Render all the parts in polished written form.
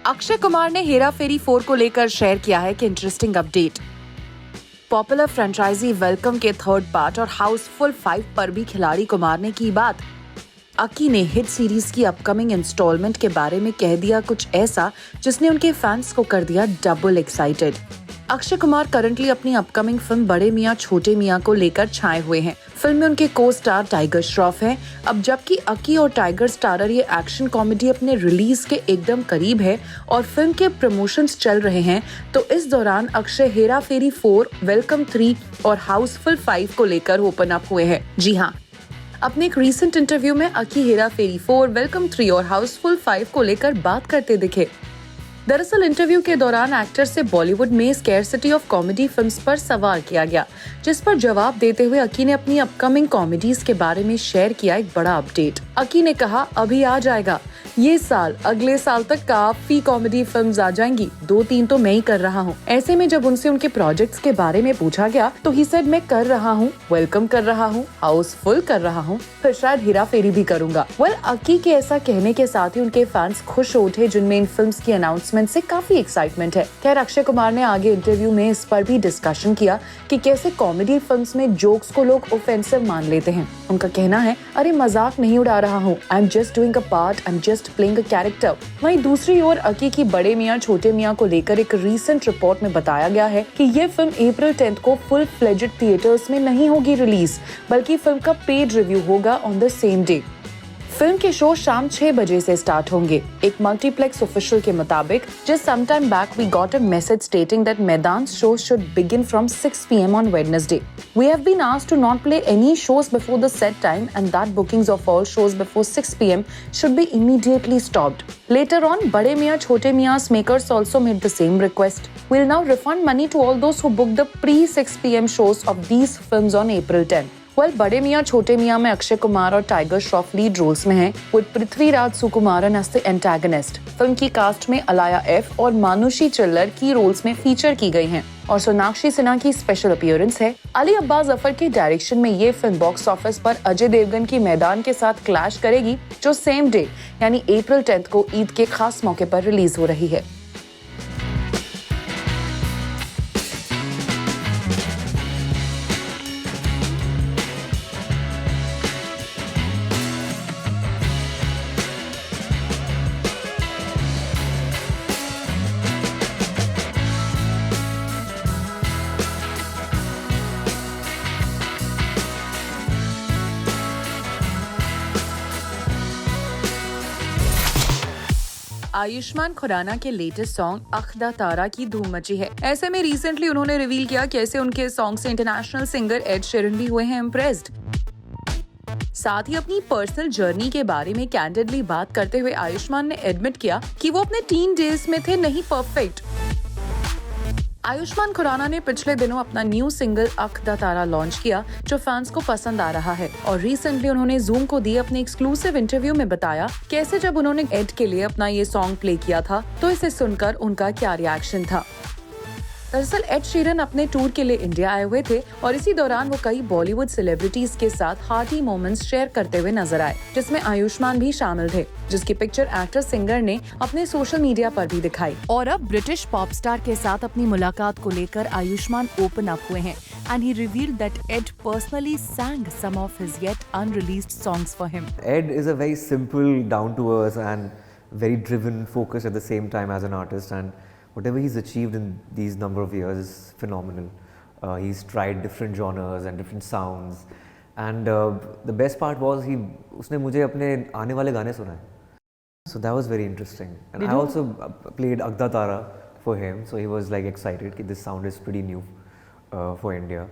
अक्षय कुमार ने हेरा फेरी 4 को लेकर शेयर किया है कि interesting update. Popular franchise Welcome के थर्ड पार्ट और हाउसफुल 5 पर भी खिलाड़ी कुमार ने की बात। अकी ने हिट सीरीज की अपकमिंग इंस्टॉलमेंट के बारे में कह दिया कुछ ऐसा जिसने उनके फैंस को कर दिया double excited. Akshay Kumar currently अपनी अपकमिंग फिल्म बड़े मियां छोटे मियां को लेकर छाए हुए हैं। फिल्म में उनके को स्टार टाइगर श्रॉफ हैं। अब जबकि अकी और टाइगर स्टारर ये एक्शन कॉमेडी अपने रिलीज के एकदम करीब है और फिल्म के प्रमोशंस चल रहे हैं, तो इस दौरान अक्षय हेरा फेरी 4, वेलकम 3 और हाउसफुल 5 को लेकर ओपन अप हुए हैं। जी हाँ, अपने एक रीसेंट इंटरव्यू में अकी हेरा फेरी 4, वेलकम 3 और हाउसफुल 5 को लेकर बात करते दिखे। दरअसल इंटरव्यू के दौरान एक्टर से बॉलीवुड में स्कैरसिटी ऑफ कॉमेडी फिल्म्स पर सवाल किया गया, जिस पर जवाब देते हुए अकी ने अपनी अपकमिंग कॉमेडीज के बारे में शेयर किया एक बड़ा अपडेट। अकी ने कहा, अभी आ जाएगा ये साल, अगले साल तक काफी कॉमेडी फिल्म्स आ जाएंगी, 2-3 तो मैं ही कर रहा हूँ। ऐसे में जब उनसे उनके प्रोजेक्ट्स के बारे में पूछा गया तो ही सेड मैं कर रहा हूँ, वेलकम कर रहा हूँ, हाउसफुल कर रहा हूँ, फिर शायद हेरा फेरी भी करूंगा। अकी के ऐसा कहने के साथ ही उनके फैंस खुश हो उठे, जिनमें इन फिल्म्स की अनाउंसमेंट से काफी एक्साइटमेंट है। खैर, अक्षय कुमार ने आगे इंटरव्यू में इस पर भी डिस्कशन किया कि कैसे कॉमेडी फिल्म्स में जोक्स को लोग ऑफेंसिव मान लेते हैं। उनका कहना है, अरे मजाक नहीं उड़ा रहा हूँ, I am just doing a part, I am just playing a character. वहीं दूसरी ओर अकी की बड़े मियां छोटे मियां को लेकर एक रीसेंट रिपोर्ट में बताया गया है कि ये फिल्म अप्रैल 10 को फुल फ्लेजेड थिएटर्स में नहीं होगी रिलीज, बल्कि फिल्म का पेड रिव्यू होगा on the same day. Film के शो शाम 6 बजे से स्टार्ट होंगे। एक मल्टीप्लेक्स ऑफिशियल के मुताबिक, just sometime back we got a message stating that Maidan's show should begin from 6 p.m. on Wednesday. We have been asked to not play any shows before the set time and that bookings of all shows before 6 p.m. should be immediately stopped. Later on, Bade Miyan Chote Miyan's makers also made the same request. We'll now refund money to all those who booked the pre-6 p.m. shows of these films on April 10. बड़े मियां छोटे मियां में अक्षय कुमार और tiger Shroff lead roles में हैं, with Prithviraj Sukumaran as the antagonist. Film की cast में Alaya F और मानुषी चिल्लर की रोल्स में फीचर की गई हैं और सोनाक्षी सिन्हा की स्पेशल अपीयरेंस है। अली अब्बास जफर के डायरेक्शन में ये फिल्म बॉक्स ऑफिस पर अजय देवगन की मैदान के साथ क्लैश करेगी, जो सेम डे यानी अप्रैल 10 को ईद के खास मौके पर रिलीज हो रही है। आयुष्मान खुराना के लेटेस्ट सॉन्ग अख्दा तारा की धूम मची है। ऐसे में रिसेंटली उन्होंने रिवील किया कैसे उनके सॉन्ग से इंटरनेशनल सिंगर एड शेरन भी हुए हैं इम्प्रेस्ड। साथ ही अपनी पर्सनल जर्नी के बारे में कैंडिडली बात करते हुए आयुष्मान ने एडमिट किया कि वो अपने टीन डेज में थे नहीं परफेक्ट। आयुष्मान खुराना ने पिछले दिनों अपना न्यू सिंगल अख्दा तारा लॉन्च किया, जो फैंस को पसंद आ रहा है। और रिसेंटली उन्होंने जूम को दिए अपने एक्सक्लूसिव इंटरव्यू में बताया कैसे जब उन्होंने एड के लिए अपना ये सॉन्ग प्ले किया था तो इसे सुनकर उनका क्या रिएक्शन था। दरअसल एड शीरन अपने टूर के लिए इंडिया आए हुए थे और इसी दौरान वो कई बॉलीवुड सेलिब्रिटीज के साथ हार्टी मोमेंट्स शेयर करते हुए नजर आए, जिसमें आयुष्मान भी शामिल थे, जिसकी पिक्चर एक्टर सिंगर ने अपने सोशल मीडिया पर भी दिखाई। और अब ब्रिटिश पॉप स्टार के साथ अपनी मुलाकात को लेकर आयुष्मान ओपन अप हुए हैं and he revealed that Ed personally sang some of his yet unreleased songs for him. Ed is a very simple, down to earth and very driven, focused at the same time as an artist, and whatever he's achieved in these number of years is phenomenal. He's tried different genres and different sounds, and the best part was उसने मुझे अपने आने वाले गाने सुनाए. So that was very interesting. And I also played Akhda Tara for him, so he was like excited that this sound is pretty new for India,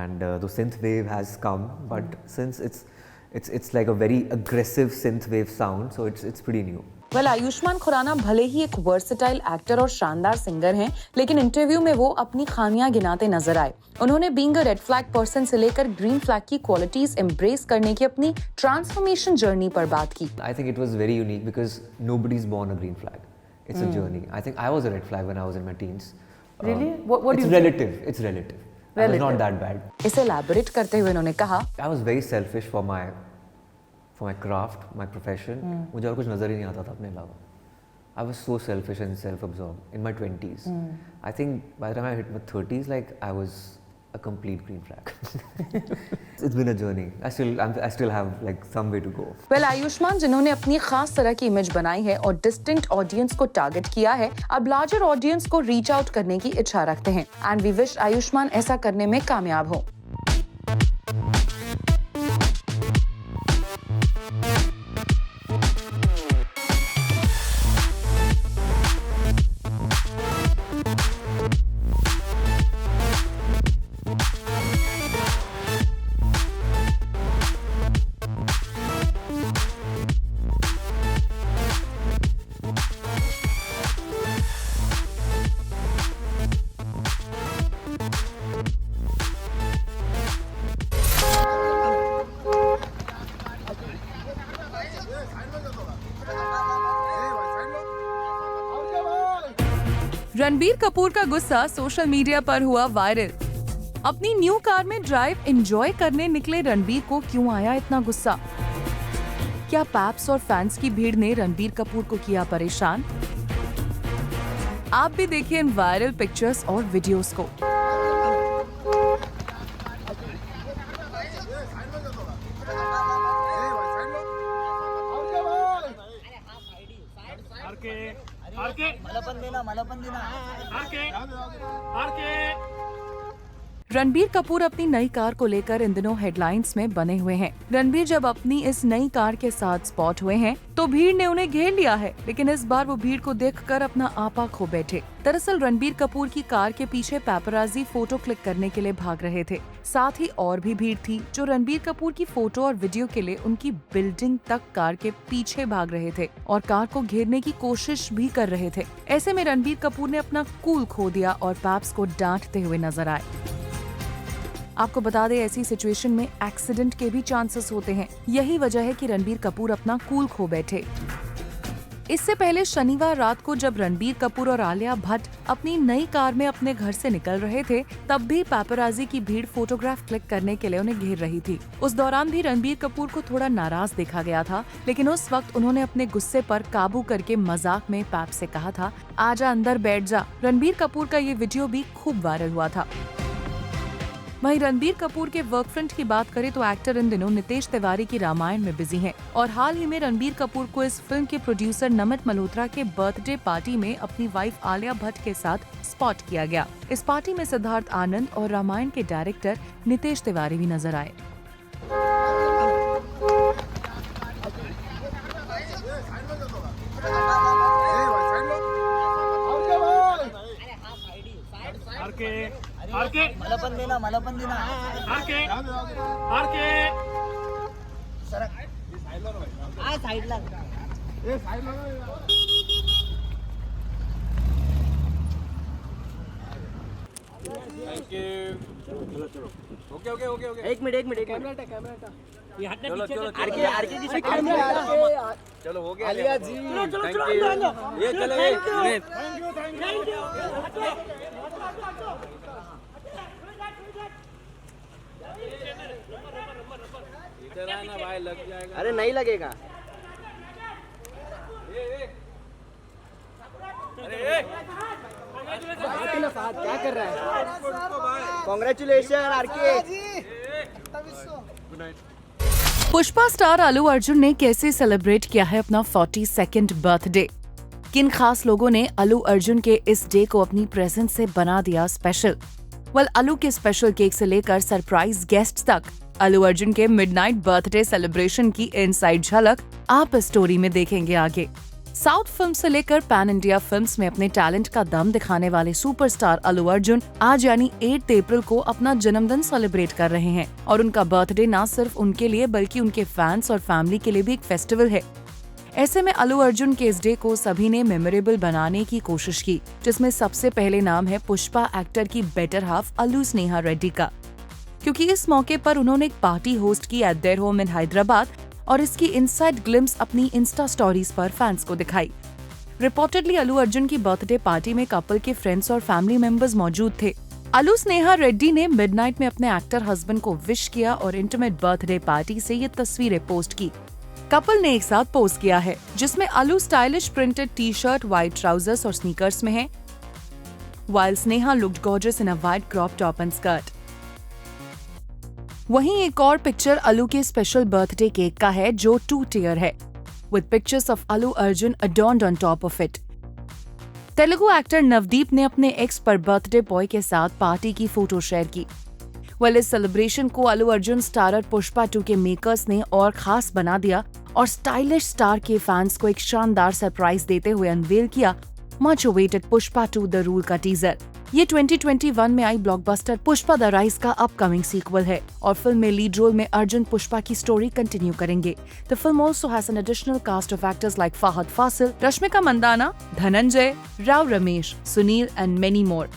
and the synth wave has come, but since it's like a very aggressive synth wave sound, so it's pretty new. Ayushman Khurana भले ही एक versatile actor और शानदार singer हैं, लेकिन interview में वो अपनी खामियां गिनाते नजर आए। उन्होंने being a red flag person से लेकर ग्रीन फ्लैग की क्वालिटीज एम्ब्रेस करने की अपनी ट्रांसफॉर्मेशन जर्नी पर बात की। I think it was very unique because nobody's born a green flag. It's a journey. I think I was a red flag when I was in my teens. Really? What do you think? It's relative. I was not that bad. इसे elaborate करते हुए उन्होंने कहा, I was very selfish for my craft, my profession. मुझे और कुछ नजर ही नहीं आता था अपने अलावा. I was so selfish and self-absorbed in my 20s. I think by the time I hit my 30s, like I was a complete green flag. It's been a journey. I still have like some way to go. Well Ayushman जिन्होंने अपनी खास तरह की image बनाई है और distinct audience को target किया है, अब लार्जर ऑडियंस को रीच आउट करने की इच्छा रखते हैं एंड वी विश आयुष्मान ऐसा करने में कामयाब हो। रणबीर कपूर का गुस्सा सोशल मीडिया पर हुआ वायरल। अपनी न्यू कार में ड्राइव एंजॉय करने निकले रणबीर को क्यों आया इतना गुस्सा? क्या पैप्स और फैंस की भीड़ ने रणबीर कपूर को किया परेशान? आप भी देखिए इन वायरल पिक्चर्स और वीडियोस को। रणबीर कपूर अपनी नई कार को लेकर इन दिनों हेडलाइंस में बने हुए हैं। रणबीर जब अपनी इस नई कार के साथ स्पॉट हुए हैं तो भीड़ ने उन्हें घेर लिया है, लेकिन इस बार वो भीड़ को देखकर अपना आपा खो बैठे। दरअसल रणबीर कपूर की कार के पीछे पैपराजी फोटो क्लिक करने के लिए भाग रहे थे। साथ ही और भी भीड़ थी जो रणबीर कपूर की फोटो और वीडियो के लिए उनकी बिल्डिंग तक कार के पीछे भाग रहे थे और कार को घेरने की कोशिश भी कर रहे थे। ऐसे में रणबीर कपूर ने अपना कूल खो दिया और पैप्स को डांटते हुए नजर आए। आपको बता दें, ऐसी सिचुएशन में एक्सीडेंट के भी चांसेस होते हैं। यही वजह है कि रणबीर कपूर अपना कूल खो बैठे। इससे पहले शनिवार रात को जब रणबीर कपूर और आलिया भट्ट अपनी नई कार में अपने घर से निकल रहे थे, तब भी पैपराजी की भीड़ फोटोग्राफ क्लिक करने के लिए उन्हें घेर रही थी। उस दौरान भी रणबीर कपूर को थोड़ा नाराज देखा गया था, लेकिन उस वक्त उन्होंने अपने गुस्से पर काबू करके मजाक में पैप से कहा था, आजा अंदर बैठ जा। रणबीर कपूर का ये वीडियो भी खूब वायरल हुआ था। वहीं रणबीर कपूर के वर्क फ्रंट की बात करें तो एक्टर इन दिनों नितेश तिवारी की रामायण में बिजी हैं और हाल ही में रणबीर कपूर को इस फिल्म के प्रोड्यूसर नमित मल्होत्रा के बर्थडे पार्टी में अपनी वाइफ आलिया भट्ट के साथ स्पॉट किया गया। इस पार्टी में सिद्धार्थ आनंद और रामायण के डायरेक्टर नितेश तिवारी भी नजर आए। मलापन देना साइडला थैंक यू। ओके एक मिनट कैमरा ये हटने पीछे आरके जी से चलो हो गया आलिया जी चलो ये चले थैंक यू इधर आना भाई, लग जाएगा। अरे नहीं लगेगा। क्या कर रहा है? Congratulation RK. Pushpa star Allu Arjun ने कैसे सेलिब्रेट किया है अपना 42nd बर्थडे? किन खास लोगों ने अल्लू अर्जुन के इस डे को अपनी प्रेजेंस से बना दिया स्पेशल? अल्लू के स्पेशल केक से लेकर सरप्राइज गेस्ट तक अल्लू अर्जुन के मिडनाइट बर्थडे सेलिब्रेशन की इनसाइड झलक आप इस स्टोरी में देखेंगे आगे। साउथ फिल्म से लेकर पैन इंडिया फिल्म्स में अपने टैलेंट का दम दिखाने वाले सुपरस्टार अल्लू अर्जुन आज यानी 8 अप्रैल को अपना जन्मदिन सेलिब्रेट कर रहे हैं और उनका बर्थडे न सिर्फ उनके लिए बल्कि उनके फैंस और फैमिली के लिए भी एक फेस्टिवल है। ऐसे में अल्लू अर्जुन के इस डे को सभी ने मेमोरेबल बनाने की कोशिश की, जिसमें सबसे पहले नाम है पुष्पा एक्टर की बेटर हाफ अल्लू स्नेहा रेड्डी का, क्योंकि इस मौके पर उन्होंने एक पार्टी होस्ट की eight their home in Hyderabad और इसकी इनसाइड ग्लिम्स अपनी इंस्टा स्टोरीज पर फैंस को दिखाई। रिपोर्टेडली अल्लू अर्जुन की बर्थडे पार्टी में कपल के फ्रेंड्स और फैमिली मेंबर्स मौजूद थे। अल्लू स्नेहा रेड्डी ने मिडनाइट में अपने एक्टर हस्बैंड को विश किया और इंटीमेट बर्थडे पार्टी से ये तस्वीरें पोस्ट की। कपल ने एक साथ पोज किया है, जिसमें अलू stylish printed T shirt, white trousers और स्नीकर्स में है, while Sneha looked gorgeous in a white crop top and skirt. वहीं एक और पिक्चर अलू के स्पेशल बर्थडे केक का है, जो 2 tier है, with pictures of Allu Arjun adorned on top of it. Telugu actor Navdeep ने अपने एक्स पर बर्थडे बॉय के साथ पार्टी की फोटो शेयर की। इस सेलिब्रेशन को अल्लू अर्जुन स्टारर पुष्पा 2 के मेकर्स ने और खास बना दिया और स्टाइलिश स्टार के फैंस को एक शानदार सरप्राइज देते हुए अनवेल किया much awaited Pushpa 2 the rule का टीजर। ये 2021 में आई ब्लॉकबस्टर पुष्पा द राइज का अपकमिंग सीक्वल है और फिल्म में लीड रोल में अर्जुन पुष्पा की स्टोरी कंटिन्यू करेंगे। The film also has an additional cast of actors like Fahadh Faasil, Rashmika Mandanna, Dhananjaya, Rao Ramesh, Sunil and many more.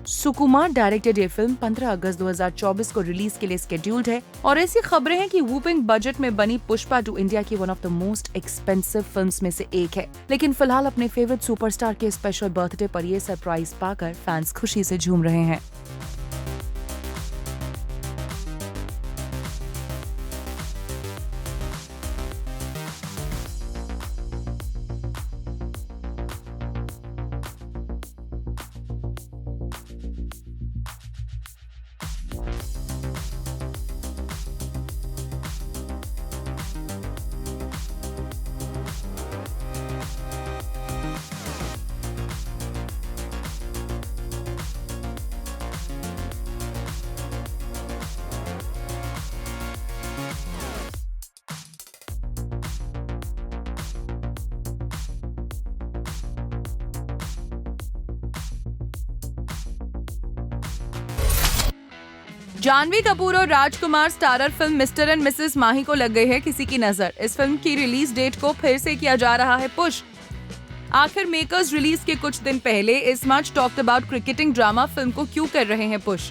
Sukumar directed ये फिल्म 15 अगस्त 2024 को रिलीज के लिए स्केड्यूल्ड है और ऐसी खबरें हैं कि वूपिंग बजट में बनी पुष्पा 2 इंडिया की one of the most expensive films में से एक है। लेकिन फिलहाल अपने फेवरेट सुपरस्टार के स्पेशल बर्थडे पर ये सरप्राइज पाकर फैंस खुशी से झूम रहे हैं। जानवी कपूर और राजकुमार स्टारर फिल्म मिस्टर एंड मिसेस माही को लग गई है किसी की नजर। इस फिल्म की रिलीज डेट को फिर से किया जा रहा है पुश। आखिर मेकर्स रिलीज के कुछ दिन पहले इस much talked about cricketing drama film को क्यों कर रहे हैं पुश।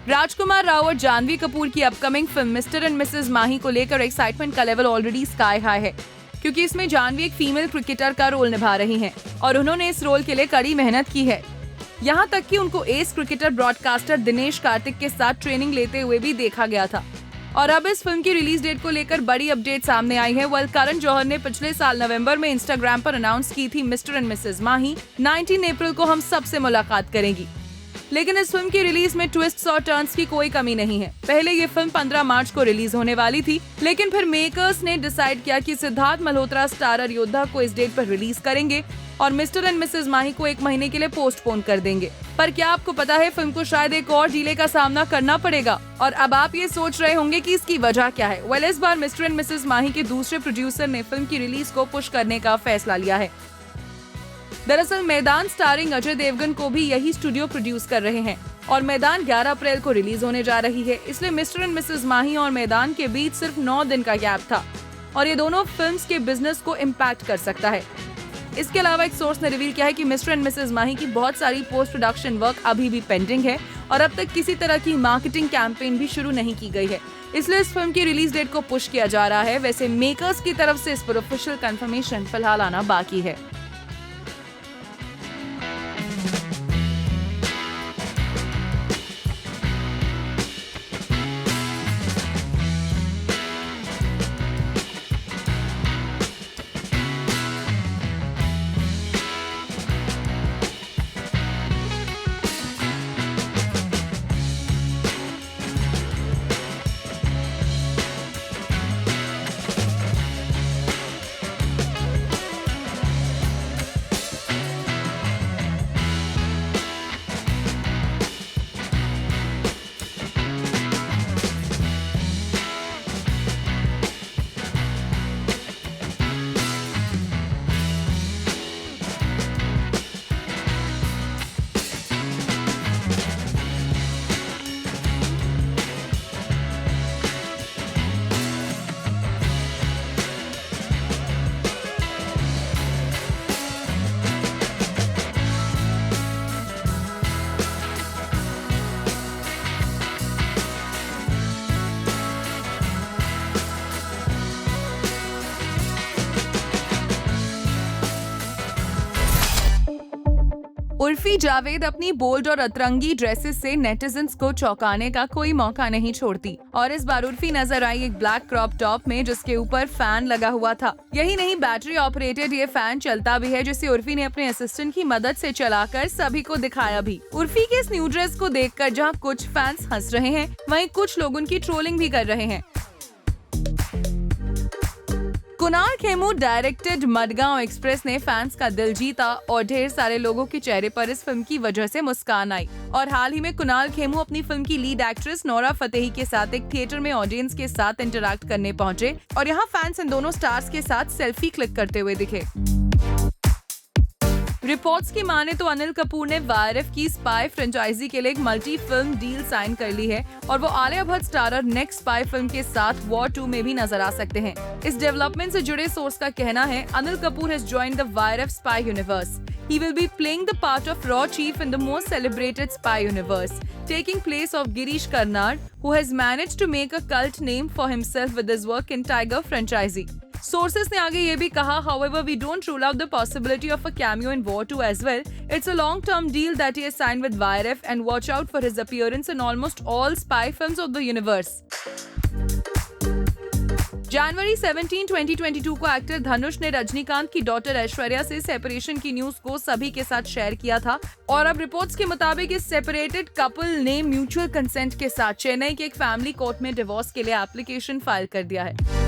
राजकुमार राव और जानवी कपूर की अपकमिंग फिल्म मिस्टर एंड मिसेस माही को लेकर एक्साइटमेंट का लेवल ऑलरेडी स्काई हाई है, क्योंकि इसमें जानवी एक फीमेल क्रिकेटर का रोल निभा रही हैं और उन्होंने इस रोल के लिए कड़ी मेहनत की है। यहाँ तक कि उनको S cricketer broadcaster Dinesh Karthik के साथ ट्रेनिंग लेते हुए भी देखा गया था। और अब इस फिल्म की रिलीज डेट को लेकर बड़ी अपडेट सामने आई है। करण जौहर ने पिछले साल नवंबर में इंस्टाग्राम पर अनाउंस की थी मिस्टर एंड मिसेस माही 19 अप्रैल को हम सबसे मुलाकात करेंगी। लेकिन इस फिल्म की रिलीज में ट्विस्ट्स और टर्न्स की कोई कमी नहीं है। पहले ये फिल्म 15 मार्च को रिलीज होने वाली थी, लेकिन फिर मेकर्स ने डिसाइड किया कि सिद्धार्थ मल्होत्रा स्टारर योद्धा को इस डेट पर रिलीज करेंगे और मिस्टर एंड मिसेस माही को 1 महीने के लिए पोस्टपोन कर देंगे। पर क्या आपको पता है, फिल्म को शायद एक और डिले का सामना करना पड़ेगा। और अब आप ये सोच रहे होंगे कि इसकी वजह क्या है। इस बार मिस्टर एंड मिसेस माही के दूसरे प्रोड्यूसर ने फिल्म की रिलीज को पुश करने का फैसला लिया है। दरअसल मैदान स्टारिंग अजय देवगन को भी यही स्टूडियो प्रोड्यूस कर रहे हैं और मैदान 11 अप्रैल को रिलीज होने जा रही है। इसलिए मिस्टर एंड मिसेस माही और मैदान के बीच सिर्फ 9 दिन का गैप था और ये दोनों फिल्म्स के बिजनेस को इम्पैक्ट कर सकता है। इसके अलावा एक सोर्स ने रिवील किया है कि मिस्टर एंड मिसेस माही की बहुत सारी पोस्ट प्रोडक्शन वर्क अभी भी पेंडिंग है और अब तक किसी तरह की मार्केटिंग कैंपेन भी शुरू नहीं की गई है। इसलिए इस फिल्म की रिलीज डेट को पुश किया जा रहा है। वैसे मेकर्स की तरफ से इस पर ऑफिशियल कंफर्मेशन फिलहाल आना बाकी है। उर्फी जावेद अपनी बोल्ड और अतरंगी ड्रेसेस से नेटिजन्स को चौंकाने का कोई मौका नहीं छोड़ती और इस बार उर्फी नजर आई एक ब्लैक क्रॉप टॉप में जिसके ऊपर फैन लगा हुआ था। यही नहीं, बैटरी ऑपरेटेड ये फैन चलता भी है जिसे उर्फी ने अपने असिस्टेंट की मदद से चलाकर सभी को दिखाया भी। उर्फी के इस न्यू ड्रेस को देखकर जहां कुछ फैंस हंस रहे हैं, वहीं कुछ लोग उनकी ट्रोलिंग भी कर रहे हैं। कुणाल खेमू डायरेक्टेड मडगांव एक्सप्रेस ने फैंस का दिल जीता और ढेर सारे लोगों के चेहरे पर इस फिल्म की वजह से मुस्कान आई। और हाल ही में कुणाल खेमू अपनी फिल्म की लीड एक्ट्रेस नोरा फतेही के साथ एक थिएटर में ऑडियंस के साथ इंटरैक्ट करने पहुंचे और यहाँ फैंस इन दोनों स्टार्स के साथ सेल्फी क्लिक करते हुए दिखे। रिपोर्ट्स की माने तो अनिल कपूर ने वायरफ की स्पाई फ्रेंचाइजी के लिए एक मल्टी फिल्म डील साइन कर ली है और वो Alia Bhatt starrer next spy film के साथ वॉर 2 में भी नजर आ सकते हैं। इस डेवलपमेंट से जुड़े सोर्स का कहना है Anil Kapoor has joined the YRF spy universe. He will be playing the part of Raw Chief in the most celebrated spy universe, taking place of Girish Karnad, who has managed to make a cult name for himself with his work in Tiger franchisee. Sources ने आगे ये भी कहा, however, we don't rule out the possibility of a cameo in War 2 as well. It's a long-term deal that he has signed with YRF and watch out for his appearance in almost all spy films of the universe. जनवरी 17, 2022 को actor धनुष ने रजनीकांत की daughter Aishwarya से separation की news को सभी के साथ share किया था और अब रिपोर्ट्स के मुताबिक इस सेपरेटेड कपल ने म्यूचुअल कंसेंट के साथ चेन्नई के एक फैमिली कोर्ट में डिवोर्स के लिए एप्लीकेशन फाइल कर दिया है।